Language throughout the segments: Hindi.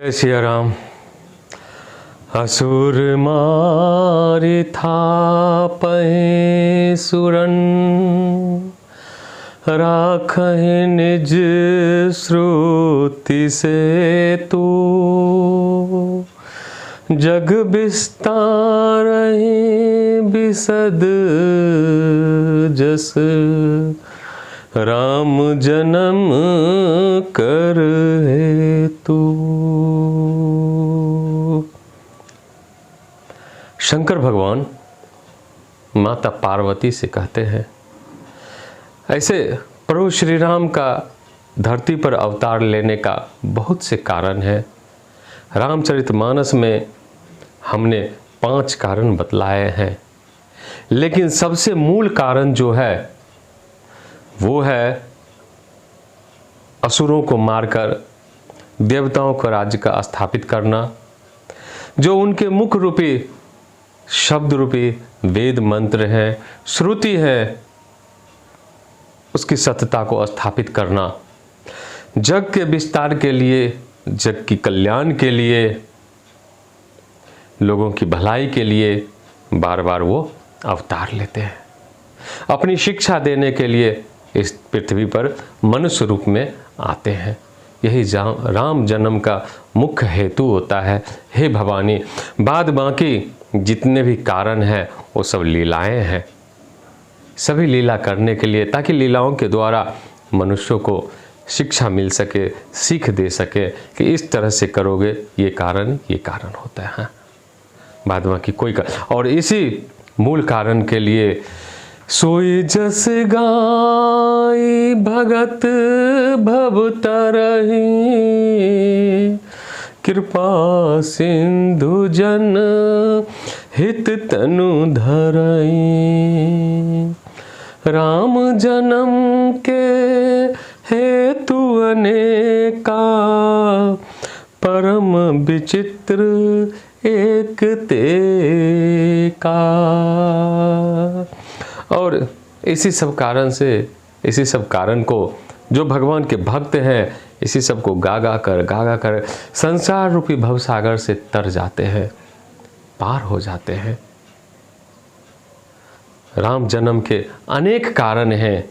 जय सिया राम। असुर मारि थापहि सुरन, राखहि निज श्रुति से तू। जग बिस्तारहि बिसद जस, राम जन्म कर हेतु। शंकर भगवान माता पार्वती से कहते हैं, ऐसे प्रभु श्री राम का धरती पर अवतार लेने का बहुत से कारण है। रामचरितमानस में हमने 5 कारण बतलाए हैं, लेकिन सबसे मूल कारण जो है वो है असुरों को मारकर देवताओं का राज्य का स्थापित करना, जो उनके मुख रूपी शब्द रूपी वेद मंत्र है, श्रुति है, उसकी सत्यता को स्थापित करना, जग के विस्तार के लिए, जग की कल्याण के लिए, लोगों की भलाई के लिए बार बार वो अवतार लेते हैं। अपनी शिक्षा देने के लिए इस पृथ्वी पर मनुष्य रूप में आते हैं। यही राम जन्म का मुख्य हेतु होता है। हे भवानी, बाद बाकी जितने भी कारण हैं वो सब लीलाएं हैं। सभी लीला करने के लिए, ताकि लीलाओं के द्वारा मनुष्यों को शिक्षा मिल सके, सीख दे सके कि इस तरह से करोगे ये कारण होता है। बाद बाकी कोई कारण, और इसी मूल कारण के लिए सोई जस गाई भगत भव तरहि, कृपा सिंधु जन हित तनु धरई। राम जन्म के हेतु अनेका, परम विचित्र एक ते का। और इसी सब कारण को जो भगवान के भक्त हैं, इसी सब को गा गा कर संसार रूपी भवसागर से तर जाते हैं, पार हो जाते हैं। राम जन्म के अनेक कारण हैं,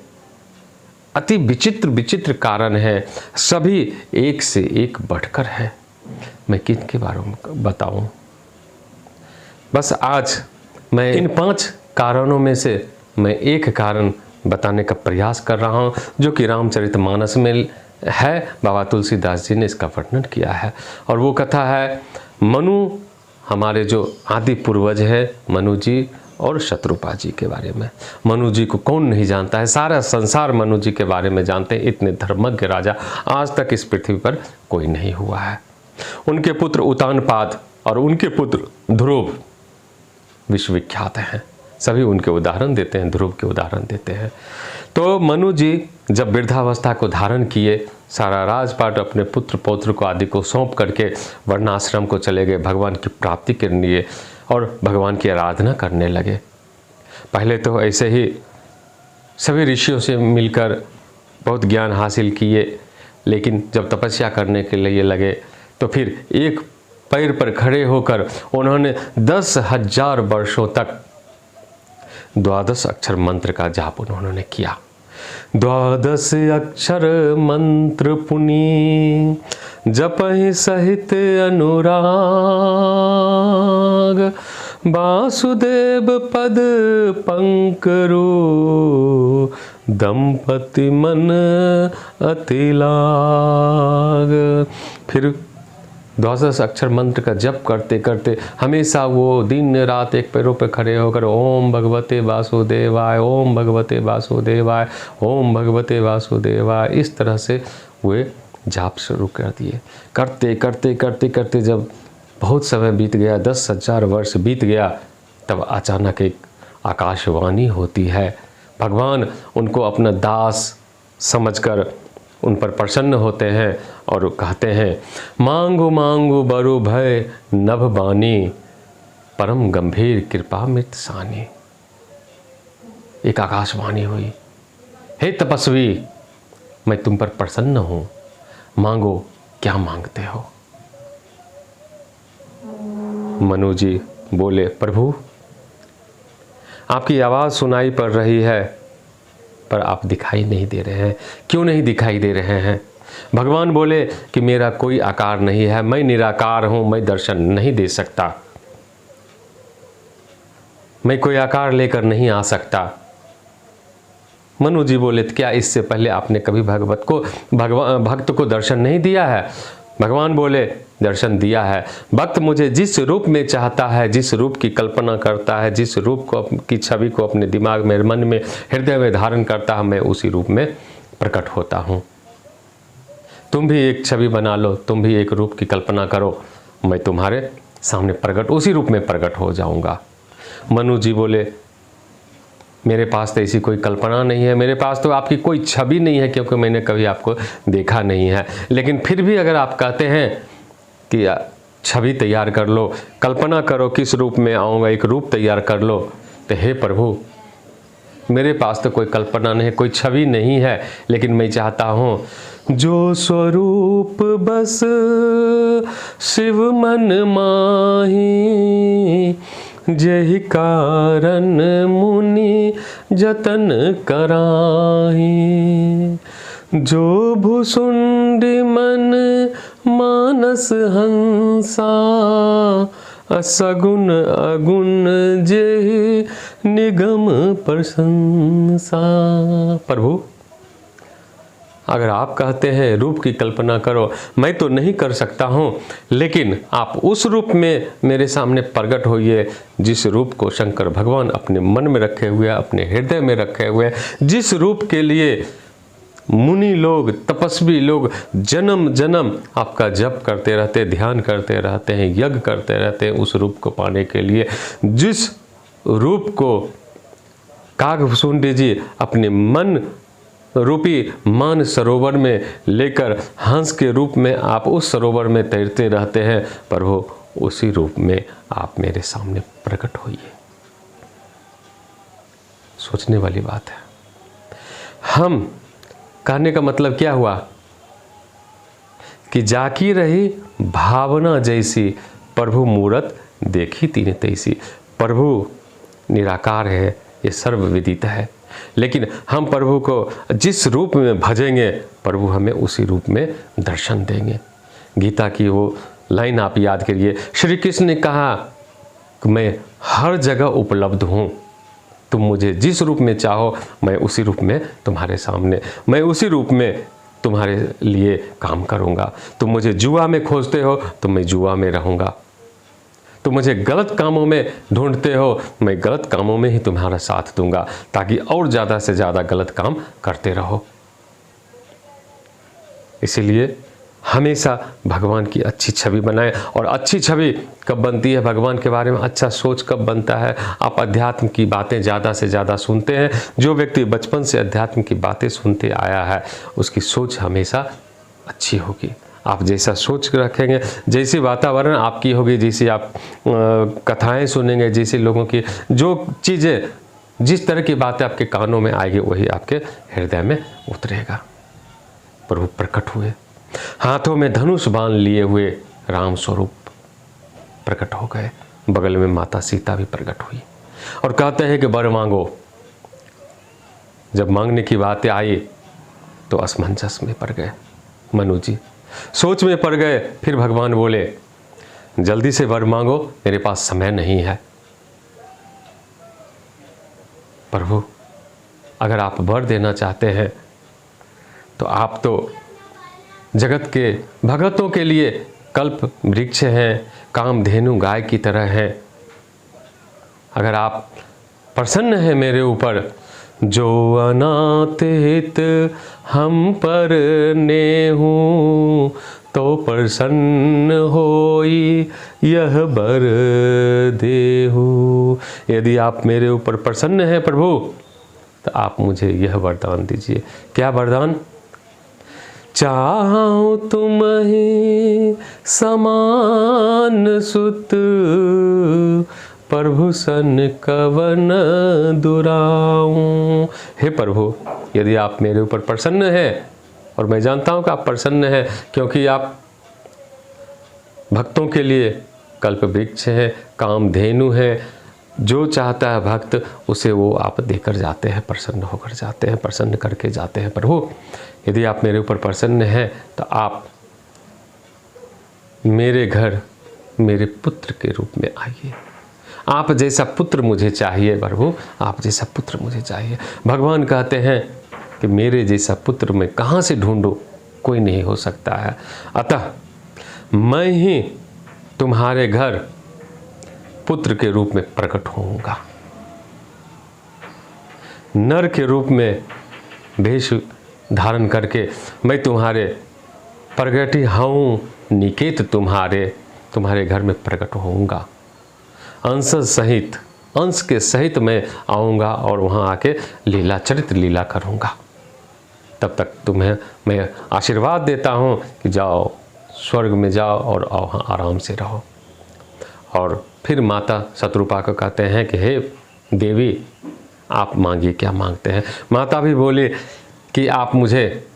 अति विचित्र कारण हैं, सभी एक से एक बढ़कर है। मैं किन के बारे में बताऊं? बस आज मैं इन 5 कारणों में से मैं एक कारण बताने का प्रयास कर रहा हूं, जो कि रामचरितमानस में है। बाबा तुलसीदास जी ने इसका वर्णन किया है, और वो कथा है मनु, हमारे जो आदि पूर्वज है मनु जी और शत्रुपा जी के बारे में। मनु जी को कौन नहीं जानता है, सारा संसार मनु जी के बारे में जानते हैं। इतने धर्मज्ञ राजा आज तक इस पृथ्वी पर कोई नहीं हुआ है। उनके पुत्र उतानपाद और उनके पुत्र ध्रुव विश्वविख्यात हैं। सभी उनके उदाहरण देते हैं, ध्रुव के उदाहरण देते हैं। तो मनु जी जब वृद्धावस्था को धारण किए, सारा राजपाट अपने पुत्र पौत्र को आदि को सौंप करके वर्णाश्रम को चले गए भगवान की प्राप्ति के लिए, और भगवान की आराधना करने लगे। पहले तो ऐसे ही सभी ऋषियों से मिलकर बहुत ज्ञान हासिल किए, लेकिन जब तपस्या करने के लिए लगे तो फिर एक पैर पर खड़े होकर उन्होंने 10,000 वर्षों तक 12 अक्षर मंत्र का जाप उन्होंने किया। 12 अक्षर मंत्र पुनि, जपहि सहित अनुराग। वासुदेव पद पंकरो, दंपति मन अति लाग। फिर 12 अक्षर मंत्र का जप करते करते हमेशा वो दिन रात एक पैरों पर खड़े होकर ओम भगवते वासुदेवाय, ओम भगवते वासुदेवाय, ओम भगवते वासुदेवाय, इस तरह से वे जाप शुरू कर दिए। करते करते करते करते जब बहुत समय बीत गया, 10,000 वर्ष बीत गया, तब अचानक एक आकाशवाणी होती है। भगवान उनको अपना दास समझकर उन पर प्रसन्न होते हैं और कहते हैं, मांगो मांगो बरु भय नभ बानी, परम गंभीर कृपा मृत सानी। एक आकाशवाणी हुई, हे तपस्वी, मैं तुम पर प्रसन्न हूँ, मांगो क्या मांगते हो। मनु जी बोले, प्रभु आपकी आवाज़ सुनाई पड़ रही है पर आप दिखाई नहीं दे रहे हैं, क्यों नहीं दिखाई दे रहे हैं? भगवान बोले कि मेरा कोई आकार नहीं है, मैं निराकार हूँ, मैं दर्शन नहीं दे सकता, मैं कोई आकार लेकर नहीं आ सकता। मनु जी बोले, क्या इससे पहले आपने कभी भक्त को दर्शन नहीं दिया है? भगवान बोले, दर्शन दिया है। भक्त मुझे जिस रूप में चाहता है, जिस रूप की कल्पना करता है, जिस रूप को की छवि को अपने दिमाग में, मन में, हृदय में धारण करता है, मैं उसी रूप में प्रकट होता हूँ। तुम भी एक छवि बना लो, तुम भी एक रूप की कल्पना करो, मैं तुम्हारे सामने प्रकट, उसी रूप में प्रकट हो जाऊँगा। मनु जी बोले, मेरे पास तो ऐसी कोई कल्पना नहीं है, मेरे पास तो आपकी कोई छवि नहीं है, क्योंकि मैंने कभी आपको देखा नहीं है। लेकिन फिर भी अगर आप कहते हैं कि छवि तैयार कर लो, कल्पना करो किस रूप में आऊँगा, एक रूप तैयार कर लो, तो हे प्रभु मेरे पास तो कोई कल्पना नहीं है, कोई छवि नहीं है, लेकिन मैं चाहता हूँ जो स्वरूप बस शिव मन माही, जेहि कारण मुनि जतन कराही, जो भुसुंडी मन मानस हंसा, असगुन अगुण जेहि निगम प्रशंसा। प्रभु अगर आप कहते हैं रूप की कल्पना करो, मैं तो नहीं कर सकता हूँ, लेकिन आप उस रूप में मेरे सामने प्रकट होइए जिस रूप को शंकर भगवान अपने मन में रखे हुए, अपने हृदय में रखे हुए, जिस रूप के लिए मुनि लोग, तपस्वी लोग जन्म जन्म आपका जप करते रहते, ध्यान करते रहते हैं, यज्ञ करते रहते हैं, उस रूप को पाने के लिए। जिस रूप को काकभुसुंडी जी अपने मन रूपी मान सरोवर में लेकर हंस के रूप में आप उस सरोवर में तैरते रहते हैं, प्रभु उसी रूप में आप मेरे सामने प्रकट होइए। सोचने वाली बात है। हम कहने का मतलब क्या हुआ कि जाकी रही भावना जैसी, प्रभु मूरत देखी तीन तैसी। प्रभु निराकार है, ये सर्वविदित है, लेकिन हम प्रभु को जिस रूप में भजेंगे, प्रभु हमें उसी रूप में दर्शन देंगे। गीता की वो लाइन आप याद करिए, श्री कृष्ण ने कहा कि मैं हर जगह उपलब्ध हूँ, तुम मुझे जिस रूप में चाहो मैं उसी रूप में तुम्हारे सामने, मैं उसी रूप में तुम्हारे लिए काम करूँगा। तुम मुझे जुआ में खोजते हो तो मैं जुआ में रहूँगा, तुम मुझे गलत कामों में ढूंढते हो, मैं गलत कामों में ही तुम्हारा साथ दूंगा, ताकि और ज़्यादा से ज़्यादा गलत काम करते रहो। इसीलिए हमेशा भगवान की अच्छी छवि बनाएं। और अच्छी छवि कब बनती है भगवान के बारे में, अच्छा सोच कब बनता है? आप अध्यात्म की बातें ज़्यादा से ज़्यादा सुनते हैं। जो व्यक्ति बचपन से अध्यात्म की बातें सुनते आया है, उसकी सोच हमेशा अच्छी होगी। आप जैसा सोच रखेंगे, जैसी वातावरण आपकी होगी, जैसी आप कथाएं सुनेंगे, जैसे लोगों की जो चीज़ें, जिस तरह की बातें आपके कानों में आएगी, वही आपके हृदय में उतरेगा। प्रभु प्रकट हुए, हाथों में धनुष बाण लिए हुए राम स्वरूप प्रकट हो गए। बगल में माता सीता भी प्रकट हुई और कहते हैं कि वर मांगो। जब मांगने की बातें आई तो असमंजस में पड़ गए मनु जी, सोच में पड़ गए। फिर भगवान बोले, जल्दी से वर मांगो, मेरे पास समय नहीं है। प्रभु अगर आप वर देना चाहते हैं तो आप तो जगत के भगतों के लिए कल्प वृक्ष हैं, कामधेनु गाय की तरह हैं। अगर आप प्रसन्न हैं मेरे ऊपर, जो अनाथ हित हम पर नेहु, तो प्रसन्न होई यह वर देहु। यदि आप मेरे ऊपर प्रसन्न हैं प्रभु, तो आप मुझे यह वरदान दीजिए। क्या वरदान? चाहूं तुम्हि समान सुत, प्रभु सन कवन दुराऊं। हे प्रभु, यदि आप मेरे ऊपर प्रसन्न हैं, और मैं जानता हूं कि आप प्रसन्न हैं, क्योंकि आप भक्तों के लिए कल्प वृक्ष है, कामधेनु है। जो चाहता है भक्त उसे वो आप देकर जाते हैं, प्रसन्न होकर जाते हैं, प्रसन्न करके जाते हैं। प्रभु यदि आप मेरे ऊपर प्रसन्न हैं तो आप मेरे घर मेरे पुत्र के रूप में आइए। आप जैसा पुत्र मुझे चाहिए प्रभु, आप जैसा पुत्र मुझे चाहिए। भगवान कहते हैं कि मेरे जैसा पुत्र मैं कहाँ से ढूंढूं, कोई नहीं हो सकता है। अतः मैं ही तुम्हारे घर पुत्र के रूप में प्रकट होऊंगा, नर के रूप में वेश धारण करके मैं तुम्हारे प्रगति हूँ, निकेत तुम्हारे घर में प्रकट होऊंगा। अंश के सहित मैं आऊँगा और वहाँ आके चरित्र लीला करूँगा। तब तक तुम्हें मैं आशीर्वाद देता हूँ कि जाओ स्वर्ग में जाओ और वहाँ आराम से रहो। और फिर माता शत्रुपा को कहते हैं कि हे देवी, आप मांगिए, क्या मांगते हैं। माता भी बोली कि आप मुझे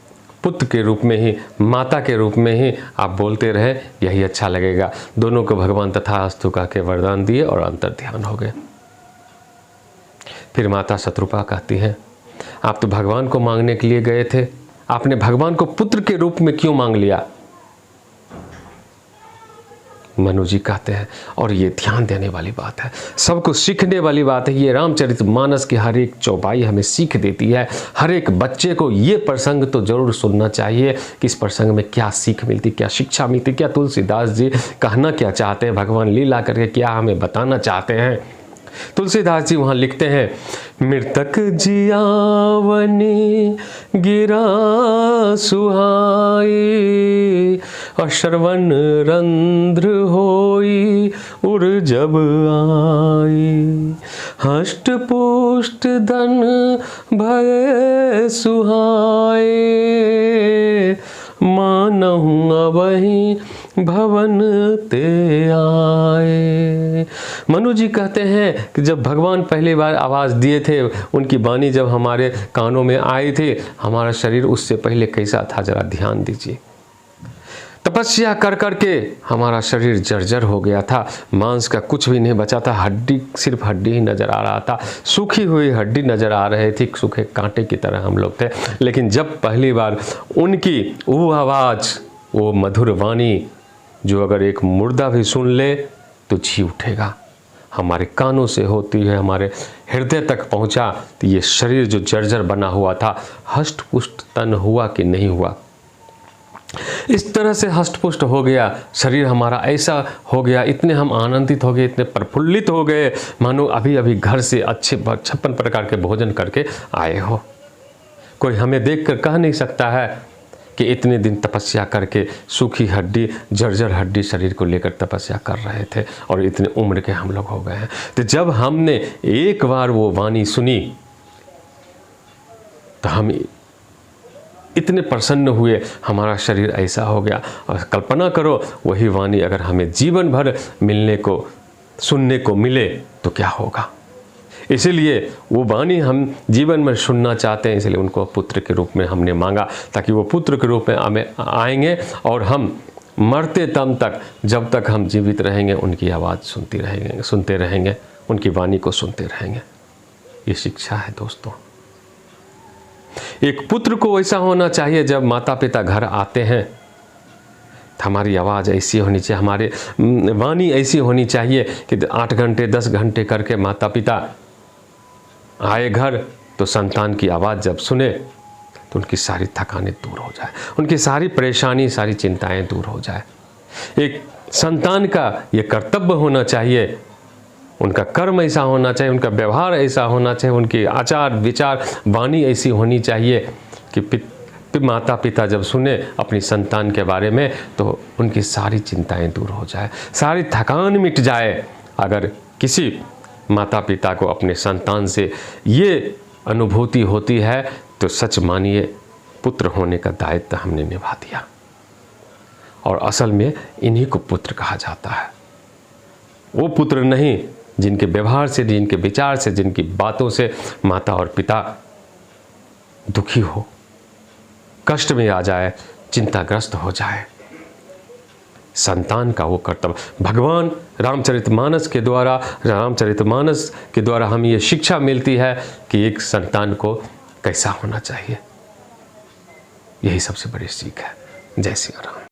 पुत्र के रूप में ही, माता के रूप में ही आप बोलते रहे, यही अच्छा लगेगा। दोनों को भगवान तथास्तु कह के वरदान दिए और अंतर ध्यान हो गए। फिर माता शत्रुपा कहती है, आप तो भगवान को मांगने के लिए गए थे, आपने भगवान को पुत्र के रूप में क्यों मांग लिया। मनु जी कहते हैं, और ये ध्यान देने वाली बात है, सबको सीखने वाली बात है। ये रामचरितमानस की हर एक चौपाई हमें सीख देती है। हर एक बच्चे को ये प्रसंग तो जरूर सुनना चाहिए कि इस प्रसंग में क्या सीख मिलती, क्या शिक्षा मिलती, क्या तुलसीदास जी कहना क्या चाहते हैं, भगवान लीला करके क्या हमें बताना चाहते हैं। तुलसीदास जी वहाँ लिखते हैं, मृतक जियावनी गिरा सुहाई, अश्रवण रंध्र होई उर जब आई, हष्ट पुष्ट धन भय सुहाए, मानहु अबहि भवन ते आए। मनु जी कहते हैं कि जब भगवान पहली बार आवाज़ दिए थे, उनकी वाणी जब हमारे कानों में आई थी, हमारा शरीर उससे पहले कैसा था जरा ध्यान दीजिए। तपस्या कर कर के हमारा शरीर जर्जर हो गया था, मांस का कुछ भी नहीं बचा था, हड्डी, सिर्फ हड्डी ही नज़र आ रहा था, सूखी हुई हड्डी नज़र आ रहे थी, सूखे कांटे की तरह हम लोग थे। लेकिन जब पहली बार उनकी वो आवाज़, वो मधुर वाणी, जो अगर एक मुर्दा भी सुन ले तो जी उठेगा, हमारे कानों से होती है, हमारे हृदय तक पहुंचा, तो ये शरीर जो जर्जर बना हुआ था, हष्ट पुष्ट तन हुआ कि नहीं हुआ। इस तरह से हष्ट पुष्ट हो गया शरीर हमारा, ऐसा हो गया, इतने हम आनंदित हो गए, इतने प्रफुल्लित हो गए, मानो अभी अभी घर से अच्छे 56 प्रकार के भोजन करके आए हो। कोई हमें देखकर कह नहीं सकता है कि इतने दिन तपस्या करके सूखी हड्डी, जर्जर हड्डी शरीर को लेकर तपस्या कर रहे थे और इतने उम्र के हम लोग हो गए हैं। तो जब हमने एक बार वो वाणी सुनी तो हम इतने प्रसन्न हुए, हमारा शरीर ऐसा हो गया। और कल्पना करो वही वाणी अगर हमें जीवन भर मिलने को, सुनने को मिले तो क्या होगा। इसीलिए वो वाणी हम जीवन में सुनना चाहते हैं, इसलिए उनको पुत्र के रूप में हमने मांगा, ताकि वो पुत्र के रूप में हमें आएंगे और हम मरते दम तक, जब तक हम जीवित रहेंगे, उनकी आवाज़ सुनते रहेंगे, उनकी वाणी को सुनते रहेंगे। ये शिक्षा है दोस्तों। एक पुत्र को ऐसा होना चाहिए, जब माता पिता घर आते हैं तो हमारी आवाज़ ऐसी होनी चाहिए, हमारे वाणी ऐसी होनी चाहिए कि 8 घंटे 10 घंटे करके माता पिता आए घर तो संतान की आवाज़ जब सुने तो उनकी सारी थकानें दूर हो जाए, उनकी सारी परेशानी, सारी चिंताएं दूर हो जाए। एक संतान का ये कर्तव्य होना चाहिए, उनका कर्म ऐसा होना चाहिए, उनका व्यवहार ऐसा होना चाहिए, उनकी आचार विचार वाणी ऐसी होनी चाहिए कि माता पिता जब सुने अपनी संतान के बारे में तो उनकी सारी चिंताएं दूर हो जाए, सारी थकान मिट जाए। अगर किसी माता पिता को अपने संतान से ये अनुभूति होती है तो सच मानिए पुत्र होने का दायित्व हमने निभा दिया। और असल में इन्हीं को पुत्र कहा जाता है। वो पुत्र नहीं जिनके व्यवहार से, जिनके विचार से, जिनकी बातों से माता और पिता दुखी हो, कष्ट में आ जाए, चिंताग्रस्त हो जाए। संतान का वो कर्तव्य। भगवान रामचरितमानस के द्वारा हमें ये शिक्षा मिलती है कि एक संतान को कैसा होना चाहिए। यही सबसे बड़ी सीख है। जय श्री राम।